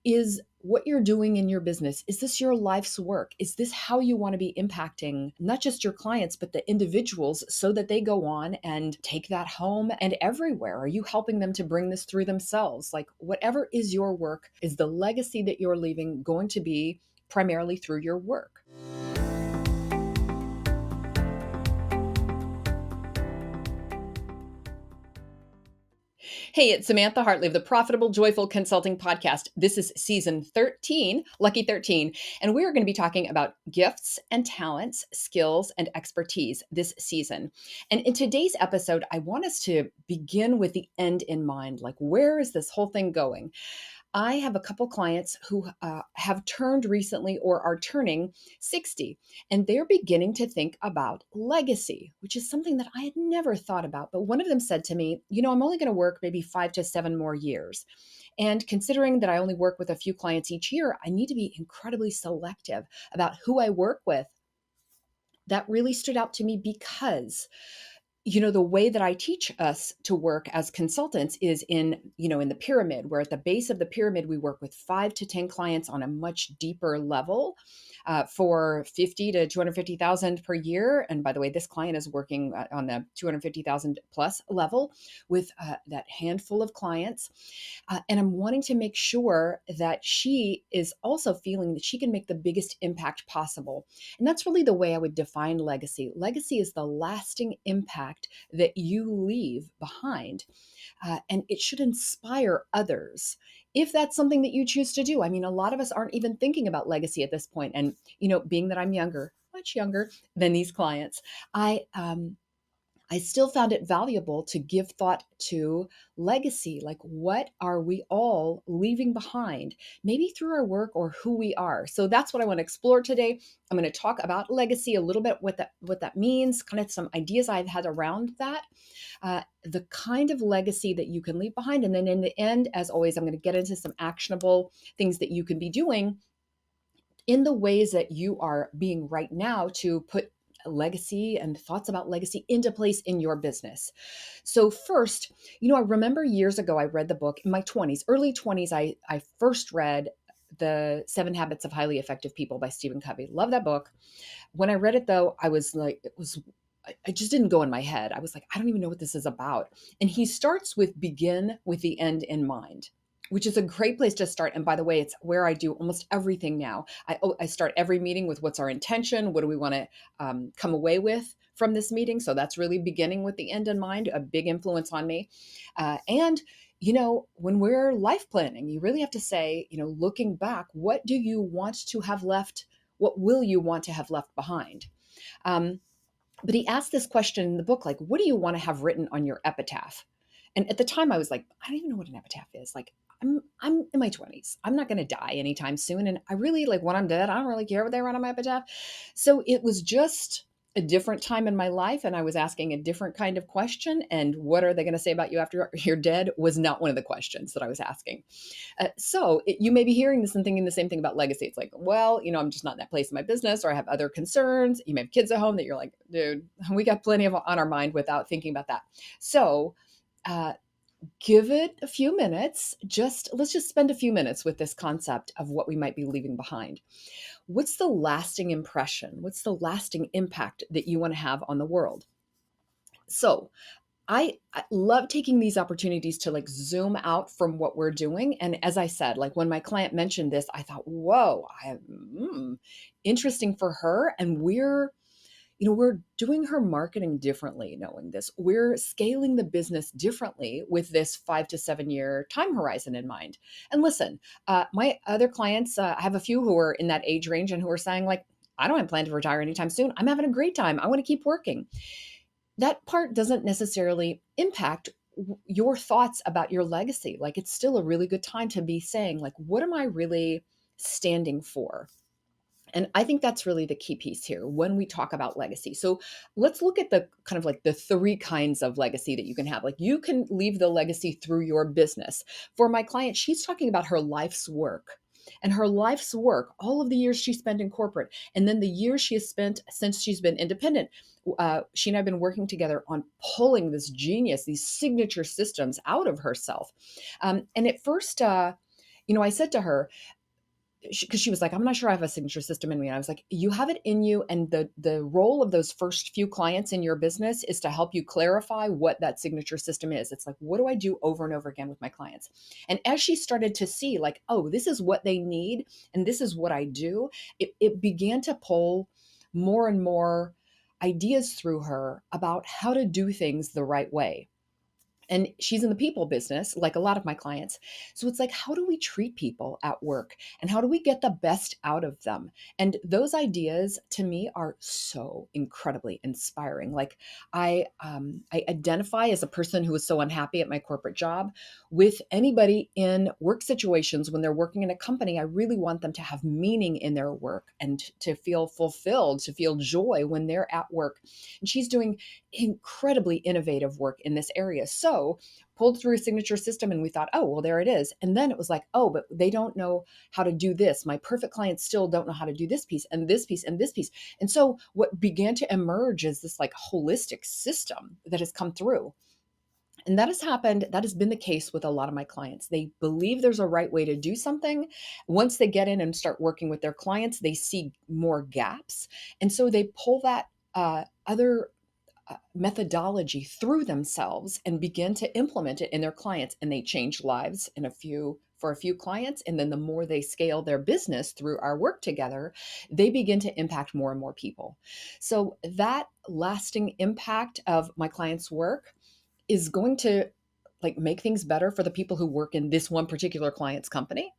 Is what you're doing in your business, is this your life's work? Is this how you want to be impacting not just your clients, but the individuals so that they go on and take that home and everywhere? Are you helping them to bring this through themselves? Like, whatever is your work, is the legacy that you're leaving going to be primarily through your work? Hey, it's Samantha Hartley of the Profitable Joyful Consulting Podcast. This is season 13, lucky 13, and we are going to be talking about gifts and talents, skills, and expertise this season. And in today's episode, I want us to begin with the end in mind. Like, where is this whole thing going? I have a couple clients who have turned recently or are turning 60, and they're beginning to think about legacy, which is something that I had never thought about. But one of them said to me, I'm only going to work maybe 5 to 7 more years. And considering that I only work with a few clients each year, I need to be incredibly selective about who I work with. That really stood out to me because the way that I teach us to work as consultants is in the pyramid, where at the base of the pyramid, we work with 5 to 10 clients on a much deeper level for 50 to 250,000 per year. And by the way, this client is working on the 250,000 plus level with that handful of clients. And I'm wanting to make sure that she is also feeling that she can make the biggest impact possible. And that's really the way I would define legacy. Legacy is the lasting impact that you leave behind. And it should inspire others if that's something that you choose to do. I mean, a lot of us aren't even thinking about legacy at this point. And, being that I'm younger, much younger than these clients, I still found it valuable to give thought to legacy. Like, what are we all leaving behind, maybe through our work or who we are? So that's what I want to explore today. I'm going to talk about legacy a little bit, what that means, kind of some ideas I've had around that, the kind of legacy that you can leave behind. And then in the end, as always, I'm going to get into some actionable things that you can be doing in the ways that you are being right now to put legacy and thoughts about legacy into place in your business. So first, I remember years ago, I read the book in my 20s, early 20s. I first read The 7 Habits of Highly Effective People by Stephen Covey. Love that book. When I read it though, I was like, I just didn't go in my head. I was like, I don't even know what this is about. And he starts with begin with the end in mind, which is a great place to start. And by the way, it's where I do almost everything now. I start every meeting with what's our intention? What do we want to come away with from this meeting? So that's really beginning with the end in mind, a big influence on me. And when we're life planning, you really have to say, looking back, what do you want to have left? What will you want to have left behind? But he asked this question in the book, like, what do you want to have written on your epitaph? And at the time I was like, I don't even know what an epitaph is. Like, I'm in my 20s. I'm not going to die anytime soon. And I really, like, when I'm dead, I don't really care what they write on my epitaph. So it was just a different time in my life. And I was asking a different kind of question. And what are they going to say about you after you're dead was not one of the questions that I was asking. You may be hearing this and thinking the same thing about legacy. It's like, well, I'm just not in that place in my business, or I have other concerns. You may have kids at home that you're like, dude, we got plenty of on our mind without thinking about that. So give it a few minutes. Let's just spend a few minutes with this concept of what we might be leaving behind. What's the lasting impression? What's the lasting impact that you want to have on the world? So I love taking these opportunities to like zoom out from what we're doing. And as I said, like when my client mentioned this, I thought, whoa, interesting for her. And we're doing her marketing differently, knowing this. We're scaling the business differently with this 5 to 7 year time horizon in mind. And listen, my other clients, I have a few who are in that age range and who are saying like, I don't have plan to retire anytime soon. I'm having a great time. I want to keep working. That part doesn't necessarily impact your thoughts about your legacy. Like, it's still a really good time to be saying, like, what am I really standing for? And I think that's really the key piece here when we talk about legacy. So let's look at the kind of like the 3 kinds of legacy that you can have. Like, you can leave the legacy through your business. For my client, she's talking about her life's work. And her life's work, all of the years she spent in corporate, and then the years she has spent since she's been independent. She and I have been working together on pulling this genius, these signature systems out of herself. And at first, I said to her, because she was like, I'm not sure I have a signature system in me. And I was like, you have it in you. And the role of those first few clients in your business is to help you clarify what that signature system is. It's like, what do I do over and over again with my clients? And as she started to see, like, oh, this is what they need, and this is what I do, it began to pull more and more ideas through her about how to do things the right way. And she's in the people business, like a lot of my clients. So it's like, how do we treat people at work, and how do we get the best out of them? And those ideas to me are so incredibly inspiring. Like, I identify as a person who is so unhappy at my corporate job. With anybody in work situations, when they're working in a company, I really want them to have meaning in their work and to feel fulfilled, to feel joy when they're at work. And she's doing incredibly innovative work in this area. So pulled through a signature system, and we thought, oh, well, there it is. And then it was like, oh, but they don't know how to do this. My perfect clients still don't know how to do this piece and this piece and this piece. And so what began to emerge is this like holistic system that has come through. And that has happened. That has been the case with a lot of my clients. They believe there's a right way to do something. Once they get in and start working with their clients, they see more gaps. And so they pull that other methodology through themselves and begin to implement it in their clients, and they change lives for a few clients. And then the more they scale their business through our work together, they begin to impact more and more people. So that lasting impact of my clients' work is going to like make things better for the people who work in this one particular client's company.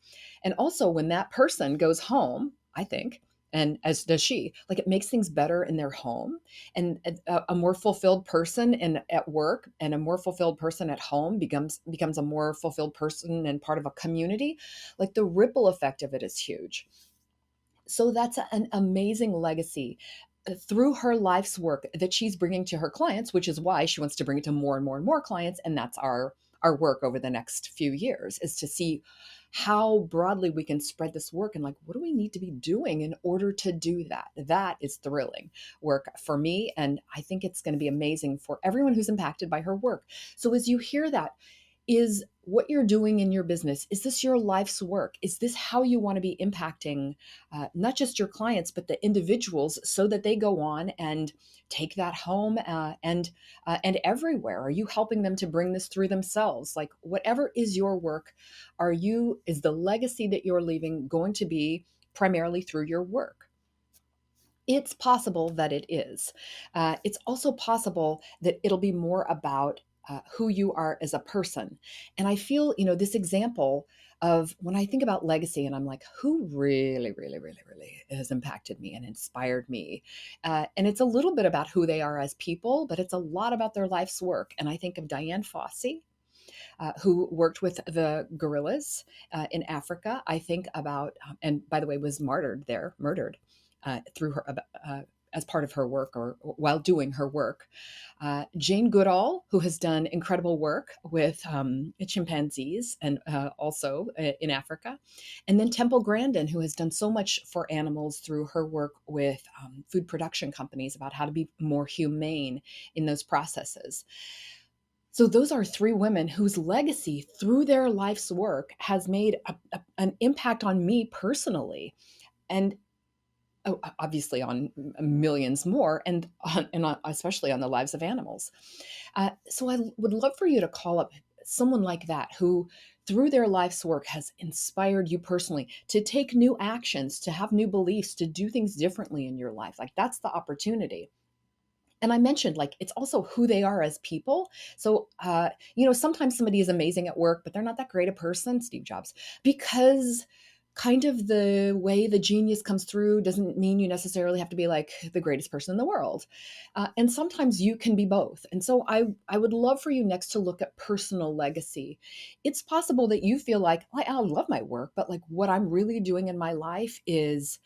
And also when that person goes home, I think, and as does she, like it makes things better in their home. And a more fulfilled person at work and a more fulfilled person at home becomes a more fulfilled person and part of a community. Like the ripple effect of it is huge. So that's an amazing legacy through her life's work that she's bringing to her clients, which is why she wants to bring it to more and more and more clients. And that's our work over the next few years, is to see how broadly we can spread this work, and like, what do we need to be doing in order to do that? That is thrilling work for me. And I think it's going to be amazing for everyone who's impacted by her work. So as you hear that, is what you're doing in your business, is this your life's work? Is this how you want to be impacting not just your clients, but the individuals, so that they go on and take that home and everywhere? Are you helping them to bring this through themselves? Like whatever is your work, is the legacy that you're leaving going to be primarily through your work? It's possible that it is. It's also possible that it'll be more about who you are as a person. And I feel, this example of when I think about legacy and I'm like, who really, really, really, really has impacted me and inspired me? And it's a little bit about who they are as people, but it's a lot about their life's work. And I think of Diane Fossey, who worked with the gorillas in Africa. I think about, and by the way, was murdered through her. As part of her work or while doing her work. Jane Goodall, who has done incredible work with chimpanzees and also in Africa. And then Temple Grandin, who has done so much for animals through her work with food production companies about how to be more humane in those processes. So those are three women whose legacy through their life's work has made an impact on me personally. And obviously on millions more, especially on the lives of animals. So I would love for you to call up someone like that who through their life's work has inspired you personally to take new actions, to have new beliefs, to do things differently in your life. Like that's the opportunity. And I mentioned, like, it's also who they are as people. So, sometimes somebody is amazing at work, but they're not that great a person, Steve Jobs, because kind of the way the genius comes through doesn't mean you necessarily have to be like the greatest person in the world. And sometimes you can be both. And so I would love for you next to look at personal legacy. It's possible that you feel like, I love my work, but like what I'm really doing in my life is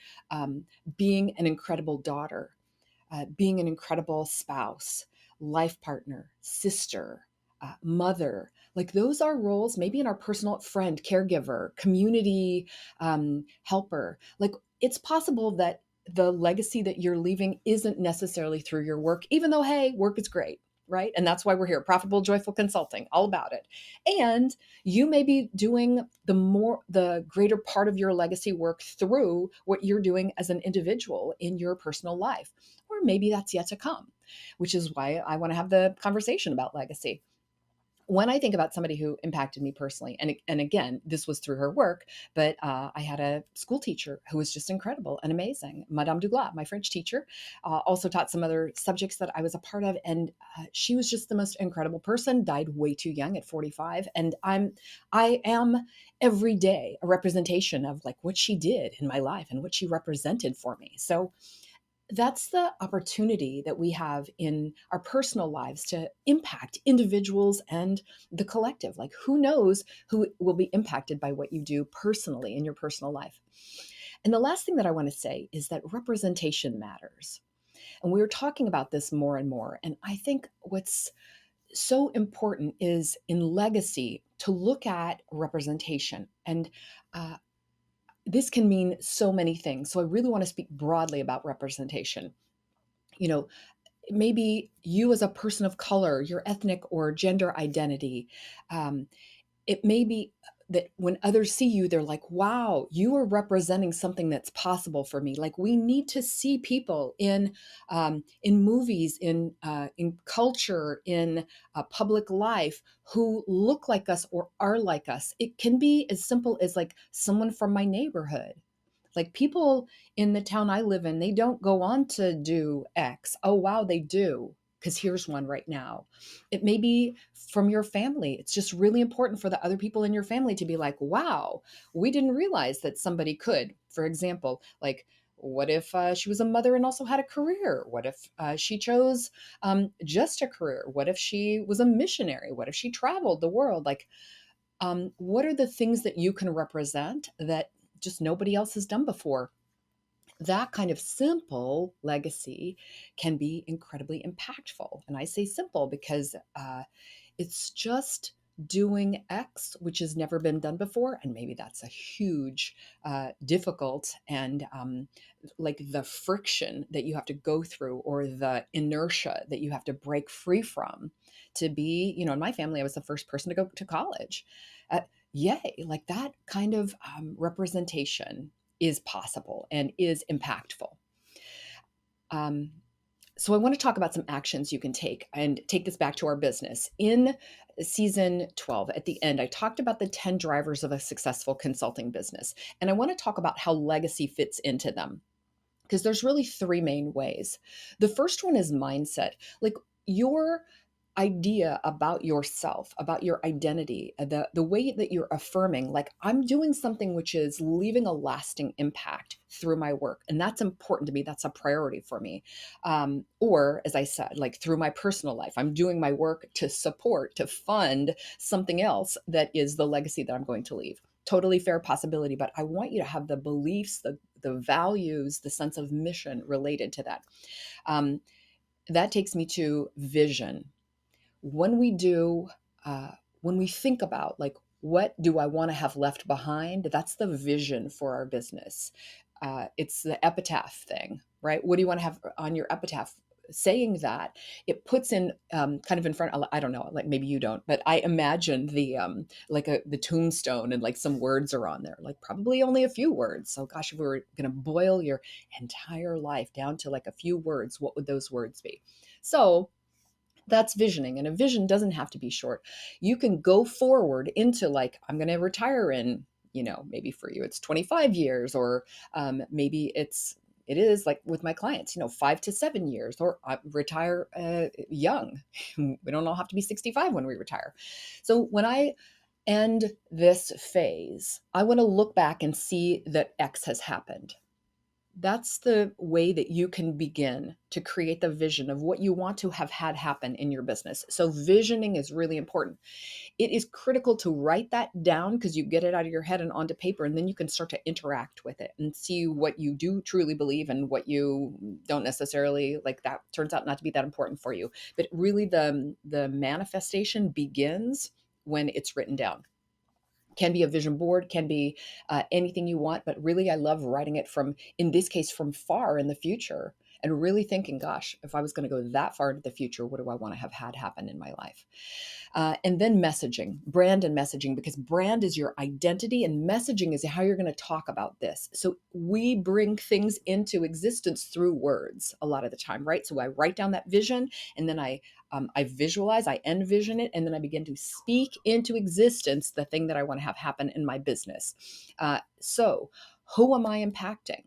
being an incredible daughter, being an incredible spouse, life partner, sister, mother. Like those are roles, maybe in our personal friend, caregiver, community helper. Like it's possible that the legacy that you're leaving isn't necessarily through your work, even though, hey, work is great. right? And that's why we're here, Profitable Joyful Consulting, all about it. And you may be doing the greater part of your legacy work through what you're doing as an individual in your personal life, or maybe that's yet to come, which is why I want to have the conversation about legacy. When I think about somebody who impacted me personally, and again, this was through her work, but I had a school teacher who was just incredible and amazing, Madame Douglas, my French teacher, also taught some other subjects that I was a part of, and she was just the most incredible person. Died way too young at 45, and I am every day a representation of like what she did in my life and what she represented for me. So that's the opportunity that we have in our personal lives to impact individuals and the collective. Like, who knows who will be impacted by what you do personally in your personal life? And the last thing that I want to say is that representation matters. And we're talking about this more and more. And I think what's so important is in legacy to look at representation. And this can mean so many things. So I really want to speak broadly about representation. You know, maybe you as a person of color, your ethnic or gender identity. Um, it may be that when others see you, they're like, wow, you are representing something that's possible for me. Like, we need to see people in movies, in culture, in public life who look like us or are like us. It can be as simple as like someone from my neighborhood. Like, people in the town I live in, they don't go on to do X. Oh, wow, they do. Because here's one right now. It may be from your family. It's just really important for the other people in your family to be like, wow, we didn't realize that somebody could. For example, like, what if she was a mother and also had a career? What if she chose just a career? What if she was a missionary? What if she traveled the world? Like, what are the things that you can represent that just nobody else has done before? That kind of simple legacy can be incredibly impactful. And I say simple because it's just doing X, which has never been done before. And maybe that's a huge, difficult, and like the friction that you have to go through or the inertia that you have to break free from to be, in my family, I was the first person to go to college. Uh, Yay, like that kind of representation is possible and is impactful. Um, so I want to talk about some actions you can take and take this back to our business. In season 12, at the end, I talked about the 10 drivers of a successful consulting business. And I want to talk about how legacy fits into them, because there's really three main ways. The first one is mindset. Like, your idea about yourself, about your identity, the way that you're affirming, like, I'm doing something which is leaving a lasting impact through my work, and that's important to me. That's a priority for me. Or, as I said, like through my personal life, I'm doing my work to support, to fund something else that is the legacy that I'm going to leave. Totally fair possibility, but I want you to have the beliefs, the values, the sense of mission related to that. Um, that takes me to vision. When we do uh, when we think about, like, what do I want to have left behind, that's the vision for our business. It's the epitaph thing, right? What do you want to have on your epitaph? Saying that, it puts in kind of in front, I don't know, like maybe you don't, but I imagine the tombstone, and like some words are on there, like probably only a few words. So gosh, if we were going to boil your entire life down to like a few words, what would those words be? So that's visioning. And a vision doesn't have to be short. You can go forward into, like, I'm going to retire in, maybe for you it's 25 years, or maybe it is like with my clients, 5 to 7 years, or retire young. We don't all have to be 65 when we retire. So when I end this phase, I want to look back and see that X has happened. That's the way that you can begin to create the vision of what you want to have had happen in your business. So visioning is really important. It is critical to write that down, because you get it out of your head and onto paper, and then you can start to interact with it and see what you do truly believe and what you don't necessarily, like, that turns out not to be that important for you. But really, the manifestation begins when it's written down. Can be a vision board, can be anything you want, but really I love writing it from, in this case, from far in the future, and really thinking, gosh, if I was going to go that far into the future, what do I want to have had happen in my life? And then messaging, brand and messaging, because brand is your identity and messaging is how you're going to talk about this. So we bring things into existence through words a lot of the time, right? So I write down that vision and then I visualize, I envision it, and then I begin to speak into existence the thing that I want to have happen in my business. So who am I impacting?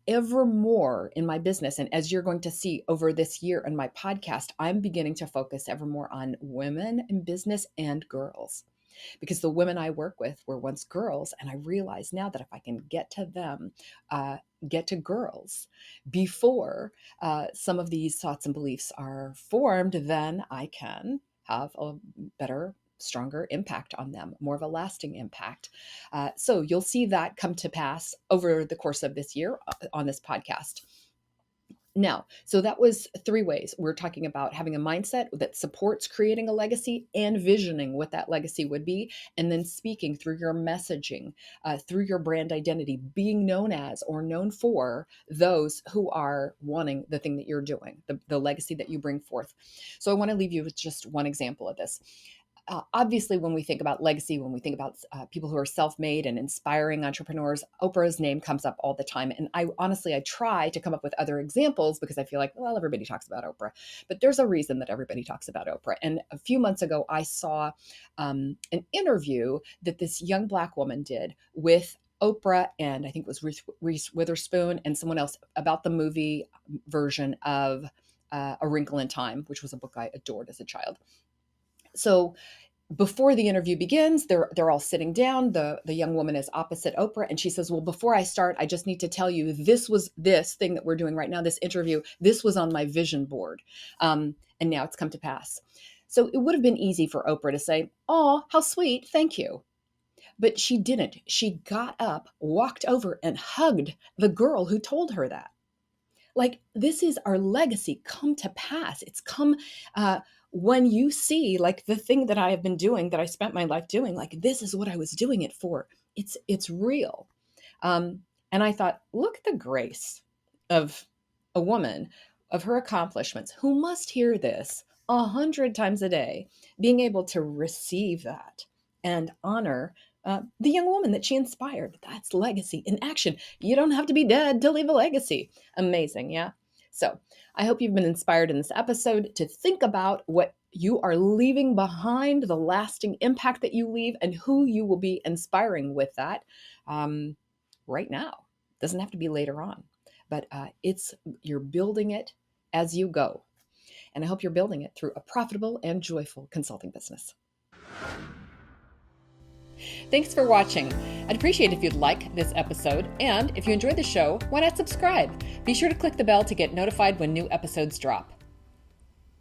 Ever more in my business. And as you're going to see over this year in my podcast, I'm beginning to focus ever more on women in business and girls, because the women I work with were once girls. And I realize now that if I can get to them, get to girls before some of these thoughts and beliefs are formed, then I can have a better, stronger impact on them, more of a lasting impact. So you'll see that come to pass over the course of this year on this podcast. Now, so that was 3 ways. We're talking about having a mindset that supports creating a legacy and visioning what that legacy would be, and then speaking through your messaging, through your brand identity, being known as or known for those who are wanting the thing that you're doing, the legacy that you bring forth. So I want to leave you with just one example of this. Obviously, when we think about legacy, when we think about people who are self-made and inspiring entrepreneurs, Oprah's name comes up all the time. And I try to come up with other examples because I feel like, well, everybody talks about Oprah, but there's a reason that everybody talks about Oprah. And a few months ago, I saw an interview that this young Black woman did with Oprah and I think it was Reese Witherspoon and someone else about the movie version of A Wrinkle in Time, which was a book I adored as a child. So before the interview begins, they're all sitting down. The young woman is opposite Oprah, and she says, well, before I start, I just need to tell you, this thing that we're doing right now, this interview, this was on my vision board. And now it's come to pass. So it would have been easy for Oprah to say, oh, how sweet, thank you. But she didn't. She got up, walked over, and hugged the girl who told her that. Like, this is our legacy come to pass. It's come when you see like the thing that I have been doing, that I spent my life doing, like this is what I was doing it for. It's real. And I thought, look at the grace of a woman, of her accomplishments, who must hear this 100 times a day, being able to receive that and honor the young woman that she inspired. That's legacy in action. You don't have to be dead to leave a legacy. Amazing, yeah? So I hope you've been inspired in this episode to think about what you are leaving behind, the lasting impact that you leave, and who you will be inspiring with that right now. Doesn't have to be later on, but you're building it as you go. And I hope you're building it through a profitable and joyful consulting business. Thanks for watching. I'd appreciate if you'd like this episode, and if you enjoy the show, why not subscribe? Be sure to click the bell to get notified when new episodes drop.